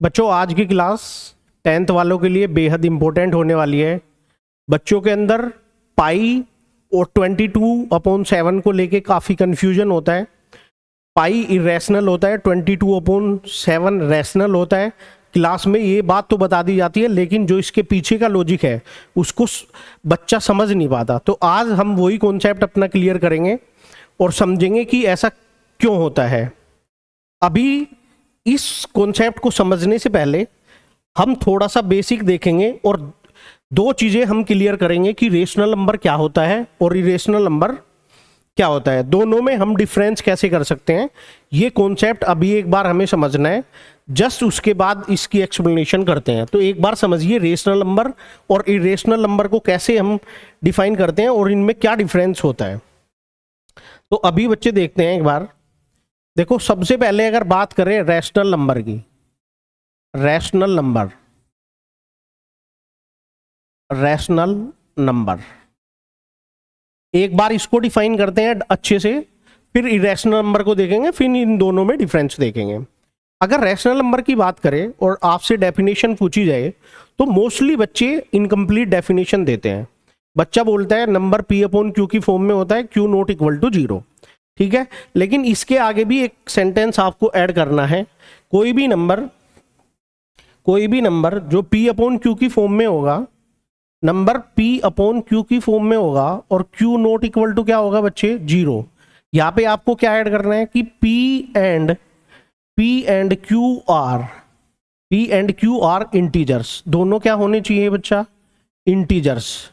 बच्चों आज की क्लास 10th वालों के लिए बेहद इंपॉर्टेंट होने वाली है। बच्चों के अंदर पाई और 22/7 को लेके काफ़ी कंफ्यूजन होता है। पाई इरेशनल होता है, 22/7 रैशनल होता है। क्लास में ये बात तो बता दी जाती है, लेकिन जो इसके पीछे का लॉजिक है उसको बच्चा समझ नहीं पाता। तो आज हम वही कॉन्सेप्ट अपना क्लियर करेंगे और समझेंगे कि ऐसा क्यों होता है। अभी इस कॉन्सेप्ट को समझने से पहले हम थोड़ा सा बेसिक देखेंगे और दो चीज़ें हम क्लियर करेंगे कि रेशनल नंबर क्या होता है और इरेशनल नंबर क्या होता है। दोनों में हम डिफरेंस कैसे कर सकते हैं, ये कॉन्सेप्ट अभी एक बार हमें समझना है। जस्ट उसके बाद इसकी एक्सप्लेनेशन करते हैं। तो एक बार समझिए रेशनल नंबर और इरेशनल नंबर को कैसे हम डिफाइन करते हैं और इनमें क्या डिफरेंस होता है। तो अभी बच्चे देखते हैं एक बार। देखो, सबसे पहले अगर बात करें रैशनल नंबर की, रैशनल नंबर, रैशनल नंबर एक बार इसको डिफाइन करते हैं अच्छे से, फिर इरेशनल नंबर को देखेंगे, फिर इन दोनों में डिफरेंस देखेंगे। अगर रैशनल नंबर की बात करें और आपसे डेफिनेशन पूछी जाए तो मोस्टली बच्चे इनकम्प्लीट डेफिनेशन देते हैं। बच्चा बोलता है नंबर पी अपॉन क्यू की फॉर्म में होता है, क्यू नॉट इक्वल टू 0। ठीक है, लेकिन इसके आगे भी एक सेंटेंस आपको ऐड करना है। कोई भी नंबर जो पी अपॉन क्यू की फॉर्म में होगा, नंबर पी अपॉन क्यू की फॉर्म में होगा और क्यू नॉट इक्वल टू क्या होगा बच्चे, 0। यहाँ पे आपको क्या ऐड करना है कि P and Q R integers. दोनों क्या होने चाहिए बच्चा, इंटीजर्स।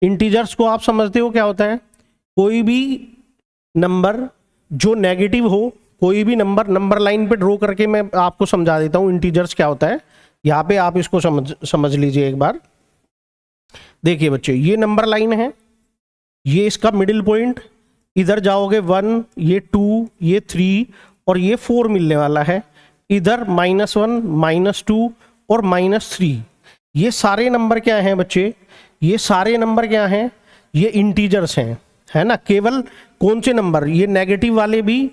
इंटीजर्स को आप समझते हो क्या होता है, कोई भी नंबर जो नेगेटिव हो, कोई भी नंबर लाइन पे ड्रॉ करके मैं आपको समझा देता हूँ इंटीजर्स क्या होता है। यहाँ पे आप इसको समझ लीजिए एक बार। देखिए बच्चे, ये नंबर लाइन है, ये इसका मिडिल पॉइंट, इधर जाओगे 1, ये 2, ये 3 और ये 4 मिलने वाला है। इधर -1, -2 और -3। ये सारे नंबर क्या हैं बच्चे, ये सारे नंबर क्या हैं, ये इंटीजर्स हैं, है ना। केवल कौन से नंबर, ये नेगेटिव वाले भी,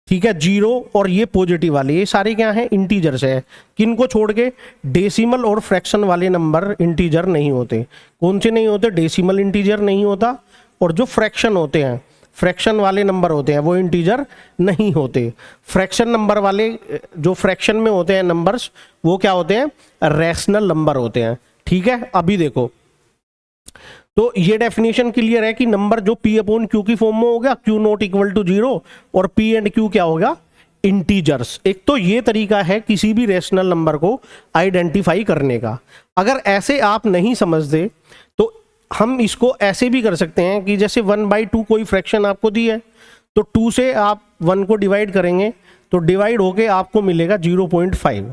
ठीक है, 0 और ये पॉजिटिव वाले, ये सारे क्या हैं, इंटीजर्स है। किनको छोड़ के, डेसिमल और फ्रैक्शन वाले नंबर इंटीजर नहीं होते। कौन से नहीं होते, डेसिमल इंटीजर नहीं होता, और जो फ्रैक्शन होते हैं, फ्रैक्शन वाले नंबर होते हैं, वो इंटीजर नहीं होते। फ्रैक्शन नंबर वाले, जो फ्रैक्शन में होते हैं नंबर्स, वो क्या होते हैं, रैशनल नंबर होते हैं। ठीक है, अभी देखो, तो ये डेफिनेशन क्लियर है कि नंबर जो P अपॉन क्यू की फॉर्म में होगा, क्यू नॉट इक्वल टू 0, और P एंड Q क्या होगा, इंटीजर्स। एक तो ये तरीका है किसी भी रेशनल नंबर को आइडेंटिफाई करने का। अगर ऐसे आप नहीं समझते तो हम इसको ऐसे भी कर सकते हैं कि जैसे 1/2 कोई फ्रैक्शन आपको दी है, तो 2 से आप 1 को डिवाइड करेंगे तो डिवाइड होके आपको मिलेगा 0.5।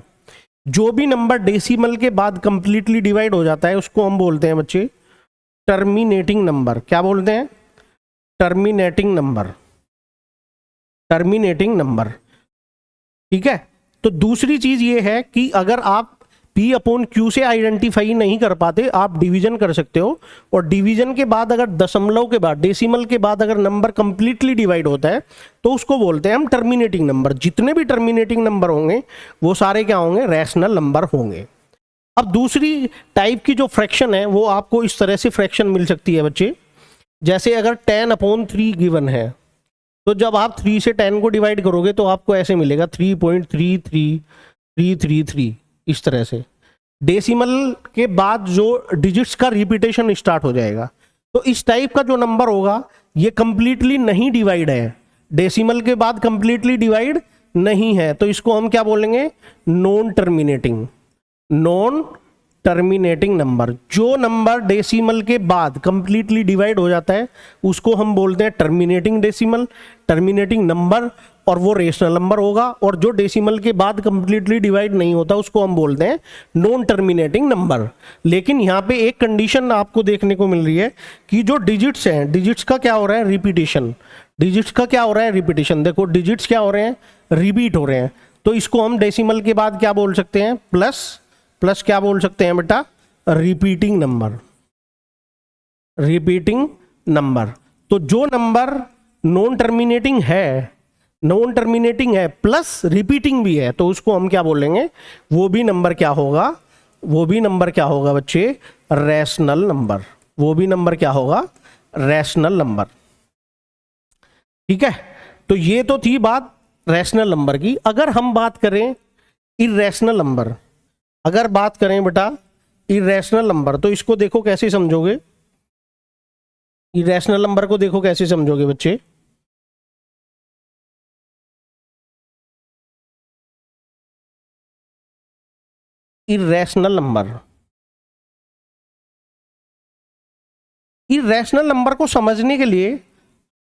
जो भी नंबर डेसिमल के बाद कंप्लीटली डिवाइड हो जाता है उसको हम बोलते हैं बच्चे टर्मिनेटिंग नंबर। क्या बोलते हैं, टर्मिनेटिंग नंबर, टर्मिनेटिंग नंबर। ठीक है, तो दूसरी चीज ये है कि अगर आप P अपॉन Q से आइडेंटिफाई नहीं कर पाते, आप डिवीजन कर सकते हो, और डिवीजन के बाद अगर दशमलव के बाद, डेसिमल के बाद अगर नंबर कंप्लीटली डिवाइड होता है तो उसको बोलते हैं हम टर्मिनेटिंग नंबर। जितने भी टर्मिनेटिंग नंबर होंगे वो सारे क्या होंगे, रैशनल नंबर होंगे। अब दूसरी टाइप की जो फ्रैक्शन है वो आपको इस तरह से फ्रैक्शन मिल सकती है बच्चे। जैसे अगर 10/3 गिवन है, तो जब आप 3 से 10 को डिवाइड करोगे तो आपको ऐसे मिलेगा 3.33333, इस तरह से। डेसिमल के बाद जो डिजिट्स का रिपीटेशन स्टार्ट हो जाएगा, तो इस टाइप का जो नंबर होगा ये कंप्लीटली नहीं डिवाइड है, डेसिमल के बाद कंप्लीटली डिवाइड नहीं है, तो इसको हम क्या बोलेंगे, नॉन टर्मिनेटिंग नंबर। जो नंबर डेसिमल के बाद कंप्लीटली डिवाइड हो जाता है उसको हम बोलते हैं टर्मिनेटिंग डेसिमल, टर्मिनेटिंग नंबर, और वो रेशनल नंबर होगा। और जो डेसिमल के बाद कंप्लीटली डिवाइड नहीं होता उसको हम बोलते हैं नॉन टर्मिनेटिंग नंबर। लेकिन यहाँ पे एक कंडीशन आपको देखने को मिल रही है कि जो डिजिट्स हैं, डिजिट्स का क्या हो रहा है, रिपीटेशन। डिजिट्स का क्या हो रहा है, रिपीटेशन। देखो डिजिट्स क्या हो रहे हैं, रिपीट हो रहे हैं, तो इसको हम डेसिमल के बाद क्या बोल सकते हैं, प्लस क्या बोल सकते हैं बेटा, रिपीटिंग नंबर, रिपीटिंग नंबर। तो जो नंबर नॉन टर्मिनेटिंग है, नॉन टर्मिनेटिंग है प्लस रिपीटिंग भी है, तो उसको हम क्या बोलेंगे, वो भी नंबर क्या होगा, वो भी नंबर क्या होगा बच्चे, रैशनल नंबर। वो भी नंबर क्या होगा, रैशनल नंबर। ठीक है, तो ये तो थी बात रैशनल नंबर की। अगर हम बात करें इरैशनल नंबर, अगर बात करें बेटा इरैशनल नंबर, तो इसको देखो कैसे समझोगे, इरैशनल नंबर को देखो कैसे समझोगे बच्चे। इरैशनल नंबर, इरैशनल नंबर को समझने के लिए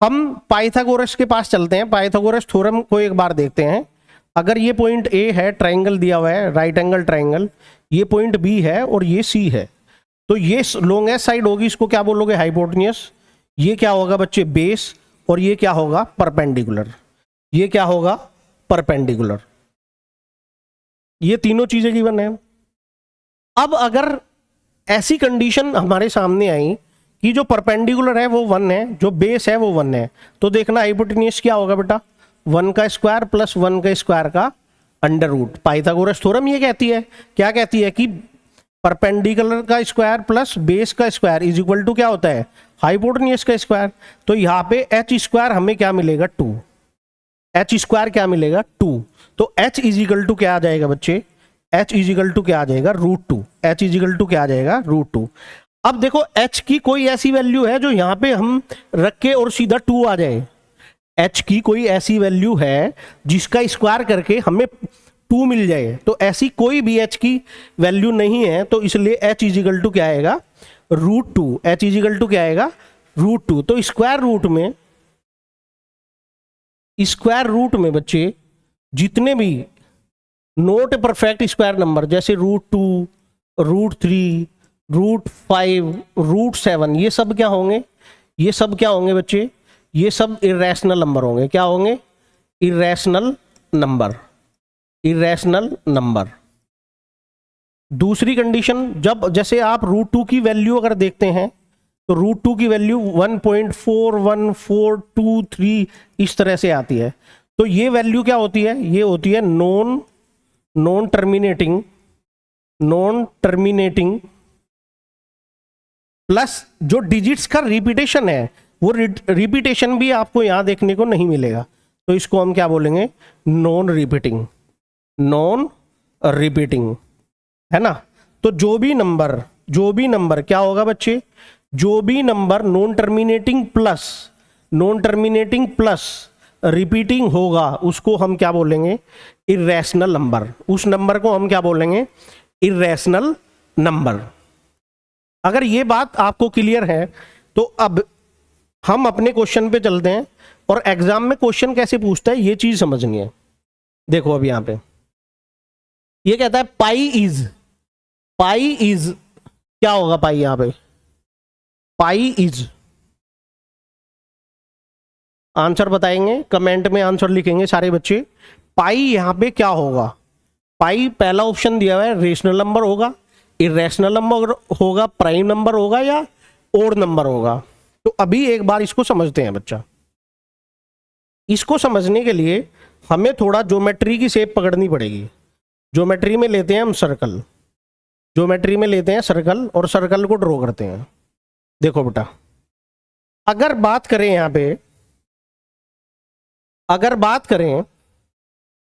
हम पाइथागोरस के पास चलते हैं, पाइथागोरस थ्योरम को एक बार देखते हैं। अगर ये पॉइंट ए है, ट्राइंगल दिया हुआ है, राइट एंगल ट्राइंगल, ये पॉइंट बी है और ये सी है, तो ये लॉन्गेस्ट साइड होगी, इसको क्या बोलोगे, हाइपोटेन्यूस। ये क्या होगा बच्चे, बेस, और ये क्या होगा, परपेंडिकुलर। ये क्या होगा, परपेंडिकुलर। ये तीनों चीजें गिवन है। अब अगर ऐसी कंडीशन हमारे सामने आई कि जो परपेंडिकुलर है वो 1 है, जो बेस है वो 1 है, तो देखना हाइपोटेन्यूस क्या होगा बेटा, 1 का स्क्वायर प्लस 1 का स्क्वायर का अंडर रूट। पाइथागोरस थ्योरम ये कहती है, क्या कहती है कि परपेंडिकुलर का स्क्वायर प्लस बेस का स्क्वायर इज इक्वल टू क्या होता है, हाइपोटेन्यूस का स्क्वायर। तो यहाँ पे एच स्क्वायर हमें क्या मिलेगा, 2। एच स्क्वायर क्या मिलेगा, 2। तो एच इज इक्वल टू क्या आ जाएगा बच्चे, एच इज इक्वल टू क्या आ जाएगा, √2। एच इज इक्वल टू क्या आ जाएगा, √2। अब देखो एच की कोई ऐसी वैल्यू है जो यहां पे हम रख के और सीधा 2 आ जाए, एच की कोई ऐसी वैल्यू है जिसका स्क्वायर करके हमें 2 मिल जाए, तो ऐसी कोई भी एच की वैल्यू नहीं है, तो इसलिए एच इज इक्वल टू क्या आएगा, √2। एच इज इक्वल टू क्या आएगा, √2। तो स्क्वायर रूट में बच्चे जितने भी नोट परफेक्ट स्क्वायर नंबर जैसे √2, √3, √5, √7, ये सब क्या होंगे, ये सब क्या होंगे बच्चे, ये सब इरैशनल नंबर होंगे। क्या होंगे, इरैशनल नंबर, इरैशनल नंबर। दूसरी कंडीशन, जब जैसे आप √2 की वैल्यू अगर देखते हैं तो √2 की वैल्यू 1.4143 इस तरह से आती है, तो ये वैल्यू क्या होती है, ये होती है नॉन टर्मिनेटिंग प्लस जो डिजिट्स का रिपीटेशन है, वो रिपीटेशन भी आपको यहां देखने को नहीं मिलेगा, तो इसको हम क्या बोलेंगे, नॉन रिपीटिंग, है ना। तो जो भी नंबर क्या होगा बच्चे, जो भी number non terminating plus repeating होगा उसको हम क्या बोलेंगे, इरैशनल नंबर। उस नंबर को हम क्या बोलेंगे, इरैशनल नंबर। अगर ये बात आपको क्लियर है तो अब हम अपने क्वेश्चन पे चलते हैं, और एग्जाम में क्वेश्चन कैसे पूछता है ये चीज समझनी है। देखो अब यहां पे ये कहता है पाई इज क्या होगा, पाई यहां पे पाई इज, आंसर बताएंगे, कमेंट में आंसर लिखेंगे सारे बच्चे। पाई यहां पे क्या होगा, पाई पहला ऑप्शन दिया हुआ है, रेशनल नंबर होगा, इरैशनल नंबर होगा, प्राइम नंबर होगा, या ओड नंबर होगा। तो अभी एक बार इसको समझते हैं बच्चा। इसको समझने के लिए हमें थोड़ा ज्योमेट्री की शेप पकड़नी पड़ेगी। ज्योमेट्री में लेते हैं हम सर्कल, और सर्कल को ड्रॉ करते हैं। देखो बेटा, अगर बात करें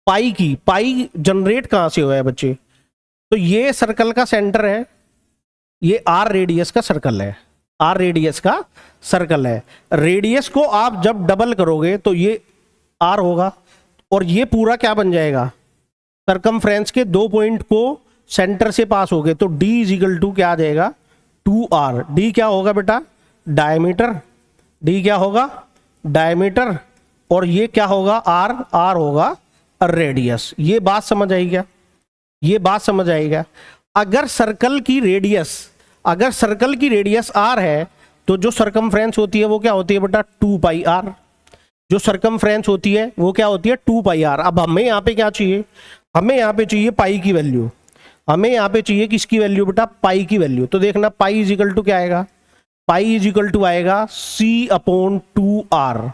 पाई की, पाई जनरेट कहां से हुआ है बच्चे, तो ये सर्कल का सेंटर है, ये आर रेडियस का सर्कल है, रेडियस को आप जब डबल करोगे तो ये आर होगा, और ये पूरा क्या बन जाएगा, सरकमफ्रेंस के 2 पॉइंट को सेंटर से पास हो गए, तो d इज इक्वल टू क्या आ जाएगा, 2r। d क्या होगा बेटा, डायमीटर, d क्या होगा, डायमीटर, और ये क्या होगा, r होगा रेडियस। ये बात समझ आई क्या, अगर सर्कल की रेडियस r है तो जो सरकमफ्रेंस होती है वो क्या होती है बेटा, 2πr। जो सरकमफ्रेंस होती है वो क्या होती है, 2πr। अब हमें यहाँ पे क्या चाहिए, हमें यहाँ पे चाहिए पाई की वैल्यू, हमें यहाँ पे चाहिए किसकी वैल्यू बेटा, पाई की वैल्यू। तो देखना पाई इज इक्वल टू क्या आएगा, पाई इज इक्वल टू आएगा C/2r।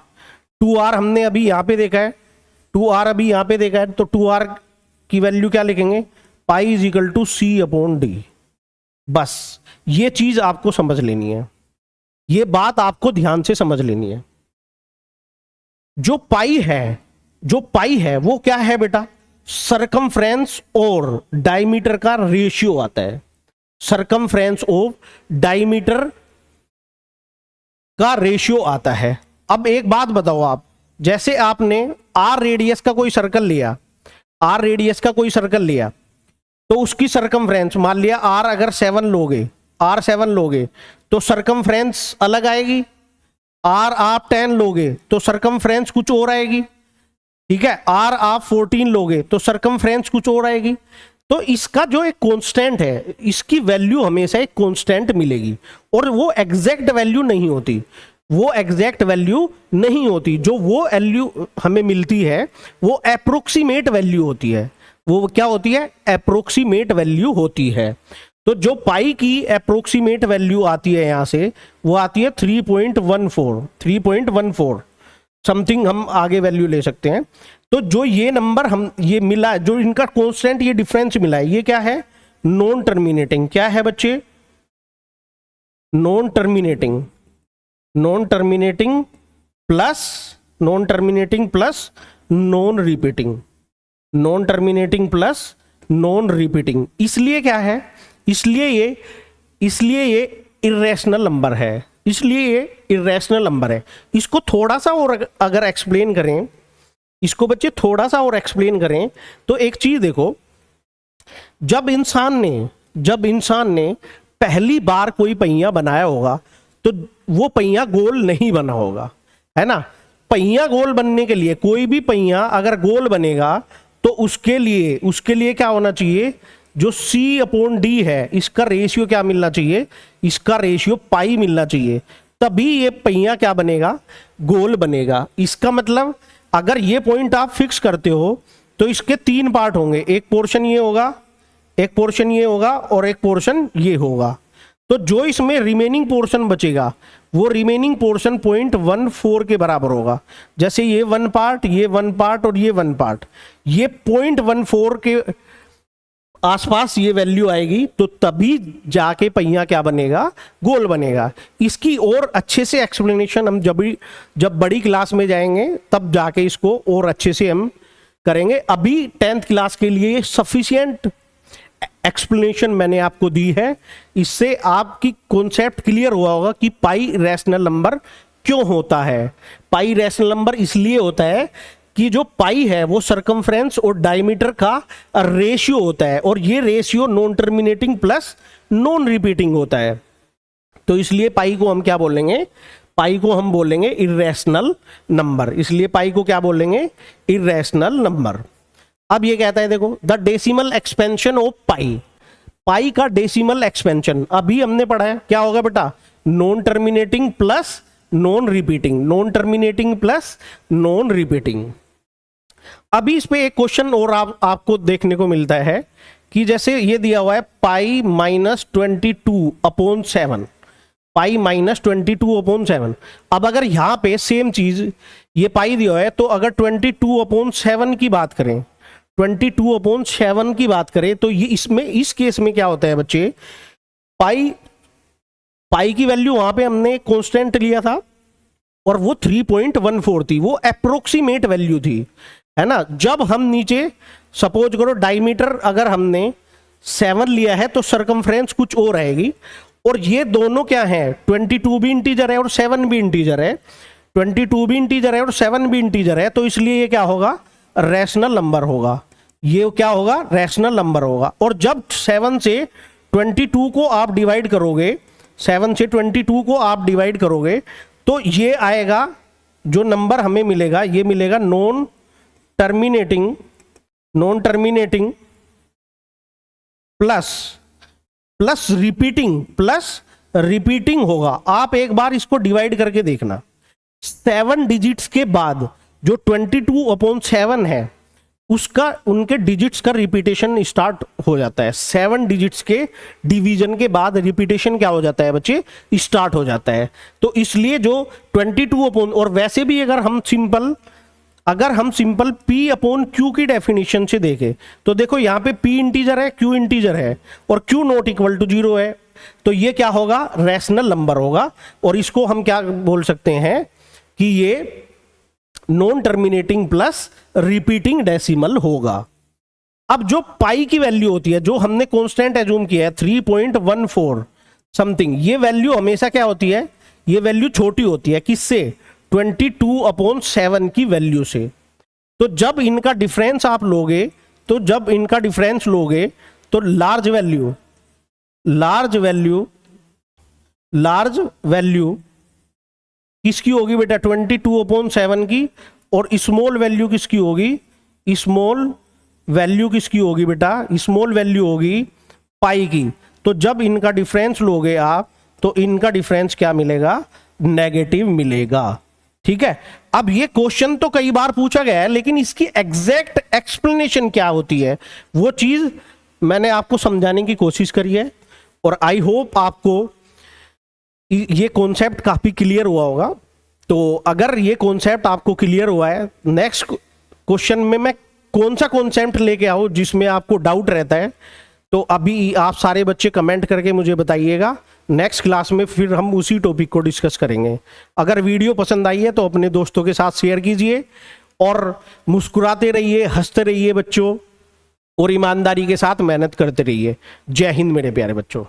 2r हमने अभी यहाँ पे देखा है, 2r अभी यहाँ पे देखा है तो 2r की वैल्यू क्या लिखेंगे, pi is equal to C upon D. बस ये चीज आपको समझ लेनी है, ये बात आपको ध्यान से समझ लेनी है। जो पाई है वो क्या है बेटा, सरकमफ्रेंस और डायमीटर का रेशियो आता है। सरकमफ्रेंस ऑफ डायमीटर का रेशियो आता है। अब एक बात बताओ आप, जैसे आपने आर रेडियस का कोई सर्कल लिया, आर रेडियस का कोई सर्कल लिया तो उसकी सरकमफ्रेंस मान लिया आर अगर 7 लोगे, आर 7 लोगे तो सरकमफ्रेंस अलग आएगी। आर आप 10 लोगे तो सरकमफ्रेंस कुछ और आएगी, ठीक है। आर आप 14 लोगे तो सरकमफ्रेंस कुछ और आएगी। तो इसका जो एक कांस्टेंट है, इसकी वैल्यू हमेशा एक कांस्टेंट मिलेगी और वो एग्जैक्ट वैल्यू नहीं होती, वो एग्जैक्ट वैल्यू नहीं होती। जो वो वैल्यू हमें मिलती है वो अप्रोक्सीमेट वैल्यू होती है। वो क्या होती है, अप्रोक्सीमेट वैल्यू होती है। तो जो पाई की अप्रोक्सीमेट वैल्यू आती है यहां से, वो आती है 3.14 समथिंग, हम आगे वैल्यू ले सकते हैं। तो जो ये नंबर हम ये मिला, जो इनका कांस्टेंट ये डिफरेंस मिला है, ये क्या है, नॉन टर्मिनेटिंग। क्या है बच्चे, non terminating, non terminating plus non repeating, non terminating plus non repeating. इसलिए क्या है, इसलिए ये इर्रेशनल नंबर है, इसलिए ये इर्रेशनल नंबर है। इसको थोड़ा सा और अगर एक्सप्लेन करें, इसको बच्चे थोड़ा सा और एक्सप्लेन करें तो एक चीज देखो, जब इंसान ने पहली बार कोई पहिया बनाया होगा तो वो पहिया गोल नहीं बना होगा, है ना। पहिया गोल बनने के लिए, कोई भी पहिया अगर गोल बनेगा तो उसके लिए क्या होना चाहिए, जो C अपॉन डी है इसका रेशियो क्या मिलना चाहिए, इसका रेशियो पाई मिलना चाहिए, तभी ये पहिया क्या बनेगा, गोल बनेगा। इसका मतलब अगर ये पॉइंट आप फिक्स करते हो तो इसके 3 पार्ट होंगे, एक पोर्शन ये होगा, एक पोर्शन ये होगा और एक पोर्शन ये होगा। तो जो इसमें रिमेनिंग पोर्शन बचेगा वो रिमेनिंग पोर्शन 0.14 के बराबर होगा। जैसे ये 1 पार्ट, ये 1 पार्ट और ये 1 पार्ट, ये 0.14 के आसपास ये वैल्यू आएगी, तो तभी जाके पहिया क्या बनेगा, गोल बनेगा। इसकी और अच्छे से एक्सप्लेनेशन हम जब बड़ी क्लास में जाएंगे तब जाके इसको और अच्छे से हम करेंगे। अभी 10th क्लास के लिए सफिशिएंट एक्सप्लेनेशन मैंने आपको दी है, इससे आपकी कॉन्सेप्ट क्लियर हुआ होगा कि पाई रैशनल नंबर क्यों होता है। पाई रैशनल नंबर इसलिए होता है कि जो पाई है वो सरकमफ्रेंस और डायमीटर का रेशियो होता है, और ये ratio non terminating plus non repeating होता है। तो इसलिए पाई को हम क्या बोलेंगे, पाई को हम बोलेंगे इर्रेशनल नंबर। इसलिए पाई को क्या बोलेंगे, इर्रेशनल नंबर। अब ये कहता है देखो, द डेसिमल एक्सपेंशन ऑफ पाई, पाई का डेसिमल एक्सपेंशन अभी हमने पढ़ा है, क्या होगा बेटा, non terminating plus non repeating, non terminating plus non repeating. अभी इस पे एक क्वेश्चन और आपको देखने को मिलता है कि जैसे ये दिया हुआ है पाई -22/7, पाई -22/7। अब अगर यहाँ पे सेम चीज ये पाई दिया हुआ है, तो अगर 22/7 की बात करें, 22/7 की बात करें तो ये इसमें इस केस में क्या होता है बच्चे, पाई की वैल्यू वहां पे हमने कांस्टेंट लिया था और वो 3.14 थी, वो अप्रोक्सीमेट वैल्यू थी, है ना। जब हम नीचे सपोज करो डायमीटर अगर हमने 7 लिया है तो सरकमफ्रेंस कुछ और आएगी, और ये दोनों क्या है, 22 भी इंटीजर है और 7 भी इंटीजर है, 22 भी इंटीजर है और 7 भी इंटीजर है, तो इसलिए ये क्या होगा, रैशनल नंबर होगा। ये क्या होगा, रैशनल नंबर होगा। और जब 7 से 22 को आप डिवाइड करोगे, 7 से 22 को आप डिवाइड करोगे तो ये आएगा, जो नंबर हमें मिलेगा ये मिलेगा नॉन टर्मिनेटिंग प्लस रिपीटिंग होगा। आप एक बार इसको डिवाइड करके देखना, 7 डिजिट्स के बाद जो 22/7 है उसका, उनके डिजिट्स का रिपीटेशन स्टार्ट हो जाता है। 7 डिजिट्स के डिवीजन के बाद रिपीटेशन क्या हो जाता है बच्चे, स्टार्ट हो जाता है। तो इसलिए जो 22 और वैसे भी अगर हम सिंपल अगर हम सिंपल P अपॉन Q की डेफिनेशन से देखें तो देखो यहाँ पे P इंटीजर है, Q इंटीजर है और Q नॉट इक्वल टू 0 है, तो ये क्या होगा, रैशनल नंबर होगा और इसको हम क्या बोल सकते हैं कि ये non terminating plus repeating decimal होगा। अब जो पाई की वैल्यू होती है, जो हमने कांस्टेंट एज्यूम किया है 3.14 समथिंग, ये वैल्यू हमेशा क्या होती है, ये वैल्यू छोटी होती है, किससे, 22/7 की वैल्यू से। तो जब इनका डिफरेंस आप लोगे, तो जब इनका डिफरेंस लोगे तो लार्ज वैल्यू किसकी होगी बेटा, 22/7 की, और स्मॉल वैल्यू किसकी होगी, स्मॉल वैल्यू किसकी होगी बेटा, स्मॉल वैल्यू होगी पाई की। तो जब इनका डिफरेंस लोगे आप तो इनका डिफरेंस क्या मिलेगा, नेगेटिव मिलेगा। ठीक है, अब ये क्वेश्चन तो कई बार पूछा गया है, लेकिन इसकी एग्जैक्ट एक्सप्लेनेशन क्या होती है वो चीज मैंने आपको समझाने की कोशिश करी है और आई होप आपको ये कॉन्सेप्ट काफी क्लियर हुआ होगा। तो अगर ये कॉन्सेप्ट आपको क्लियर हुआ है, नेक्स्ट क्वेश्चन में मैं कौन सा कॉन्सेप्ट लेके आऊं जिसमें आपको डाउट रहता है, तो अभी आप सारे बच्चे कमेंट करके मुझे बताइएगा। नेक्स्ट क्लास में फिर हम उसी टॉपिक को डिस्कस करेंगे। अगर वीडियो पसंद आई है तो अपने दोस्तों के साथ शेयर कीजिए और मुस्कुराते रहिए, हंसते रहिए बच्चों, और ईमानदारी के साथ मेहनत करते रहिए। जय हिंद मेरे प्यारे बच्चों।